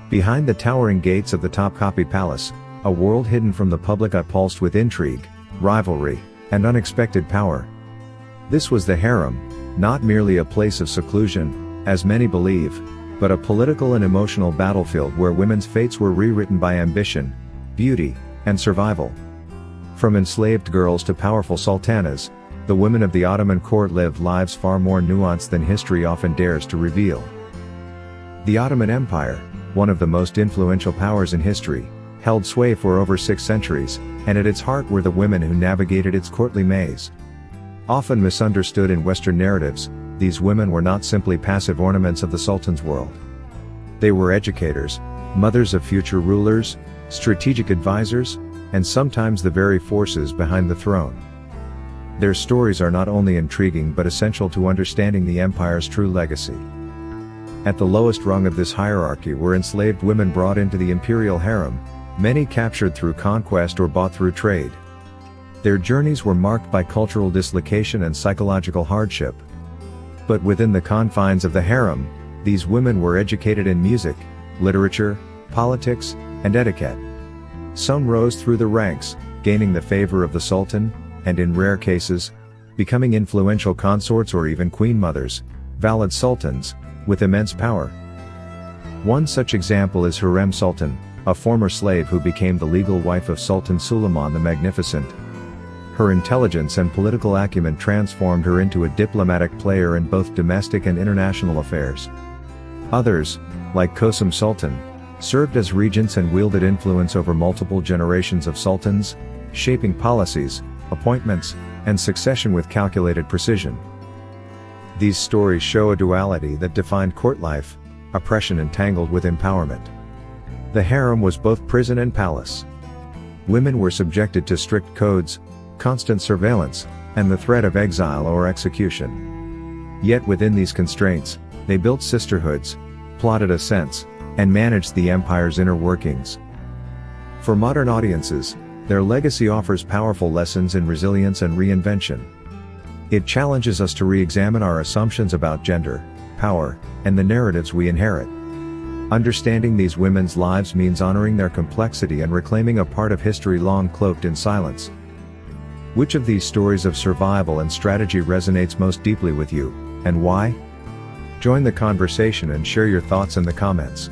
Behind the towering gates of the Topkapi Palace, a world hidden from the public pulsed with intrigue, rivalry, and unexpected power. This was the harem, not merely a place of seclusion, as many believe, but a political and emotional battlefield where women's fates were rewritten by ambition, beauty, and survival. From enslaved girls to powerful sultanas, the women of the Ottoman court lived lives far more nuanced than history often dares to reveal. The Ottoman Empire, one of the most influential powers in history, held sway for over 6 centuries, and at its heart were the women who navigated its courtly maze. Often misunderstood in Western narratives, these women were not simply passive ornaments of the Sultan's world. They were educators, mothers of future rulers, strategic advisors, and sometimes the very forces behind the throne. Their stories are not only intriguing but essential to understanding the empire's true legacy. At the lowest rung of this hierarchy were enslaved women brought into the imperial harem, many captured through conquest or bought through trade. Their journeys were marked by cultural dislocation and psychological hardship. But within the confines of the harem, these women were educated in music, literature, politics, and etiquette. Some rose through the ranks, gaining the favor of the Sultan, and in rare cases, becoming influential consorts or even queen mothers, valid sultans, with immense power. One such example is Harem Sultan, a former slave who became the legal wife of Sultan Suleiman the Magnificent. Her intelligence and political acumen transformed her into a diplomatic player in both domestic and international affairs. Others, like Kosum Sultan, served as regents and wielded influence over multiple generations of sultans, shaping policies, appointments, and succession with calculated precision. These stories show a duality that defined court life, oppression entangled with empowerment. The harem was both prison and palace. Women were subjected to strict codes, constant surveillance, and the threat of exile or execution. Yet within these constraints, they built sisterhoods, plotted ascents, and managed the empire's inner workings. For modern audiences, their legacy offers powerful lessons in resilience and reinvention. It challenges us to re-examine our assumptions about gender, power, and the narratives we inherit. Understanding these women's lives means honoring their complexity and reclaiming a part of history long cloaked in silence. Which of these stories of survival and strategy resonates most deeply with you, and why? Join the conversation and share your thoughts in the comments.